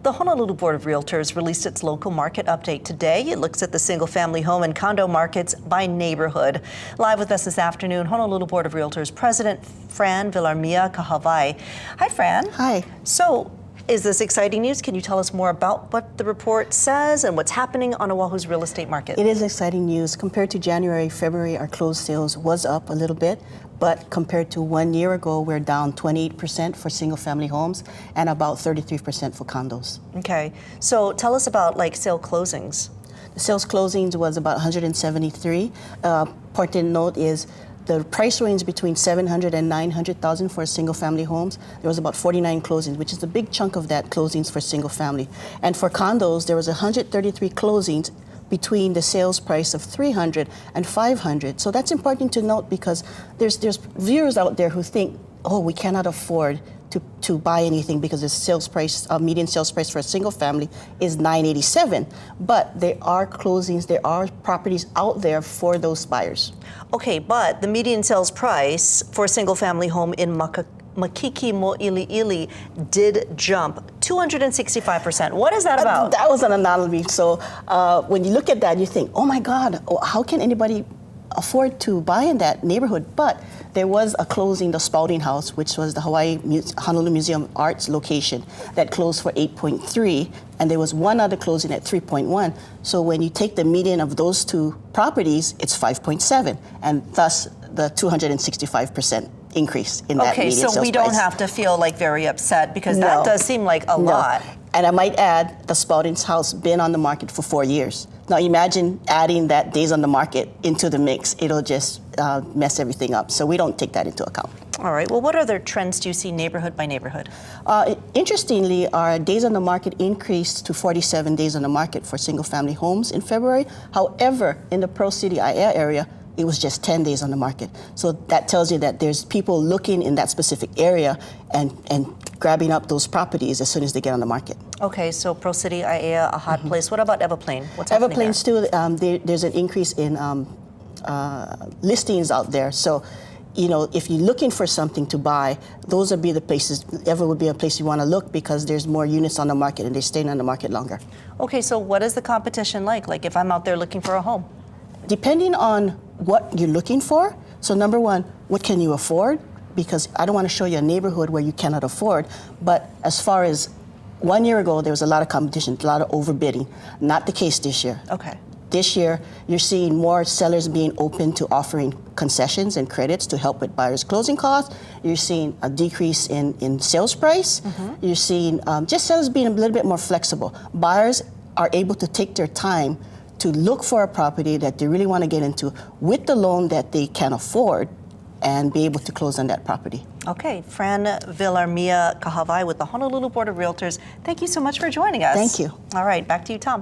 The Honolulu Board of Realtors released its local market update today. It looks at the single-family home and condo markets by neighborhood. Live with us this afternoon, Honolulu Board of Realtors President Fran Villarmia-Kahawai. Hi, Fran. Hi. So, is this exciting news? Can you tell us more about what the report says and what's happening on Oahu's real estate market? It is exciting news. Compared to January, February, our closed sales was up a little bit, but compared to 1 year ago, we're down 28% for single-family homes and about 33% for condos. Okay, so tell us about sale closings. The sales closings was about 173. Important to note is the price range between 700 and 900,000 for single-family homes. There was about 49 closings, which is a big chunk of that closings for single-family. And for condos, there was 133 closings between the sales price of 300 and 500. So that's important to note because there's viewers out there who think, oh, we cannot afford to buy anything because the sales price, median sales price for a single family is $987. But there are closings, there are properties out there for those buyers. Okay, but the median sales price for a single family home in Makiki Mo'iliili did jump 265%. What is that about? That was an anomaly. So when you look at that, you think, oh my God, how can anybody afford to buy in that neighborhood? But there was a closing, the Spalding House, which was the Honolulu Museum of Art's location, that closed for 8.3, and there was one other closing at 3.1. So when you take the median of those two properties, it's 5.7, and thus the 265% increase in that median sales price. Okay, so we don't have to feel very upset because that does seem like a lot. And I might add, the Spalding's house been on the market for 4 years. Now imagine adding that days on the market into the mix. It'll just mess everything up. So we don't take that into account. All right. Well, what other trends do you see neighborhood by neighborhood? Interestingly, our days on the market increased to 47 days on the market for single-family homes in February. However, in the Pearl City IA area, it was just 10 days on the market. So that tells you that there's people looking in that specific area and grabbing up those properties as soon as they get on the market. Okay, so Pearl City, Aiea, a hot place. What about Everplain? What's happening there? Everplain's too, there's an increase in listings out there. So, if you're looking for something to buy, those would be the places, Ever would be a place you want to look because there's more units on the market and they're staying on the market longer. Okay, so what is the competition like? Like if I'm out there looking for a home? Depending on what you're looking for. So number one, what can you afford? Because I don't want to show you a neighborhood where you cannot afford. But as far as 1 year ago, there was a lot of competition, a lot of overbidding. Not the case this year. Okay. This year, you're seeing more sellers being open to offering concessions and credits to help with buyers' closing costs. You're seeing a decrease in sales price. You're seeing just sellers being a little bit more flexible. Buyers are able to take their time to look for a property that they really want to get into with the loan that they can afford and be able to close on that property. Okay, Fran Villarmia-Kahawai with the Honolulu Board of Realtors. Thank you so much for joining us. Thank you. All right, back to you, Tom.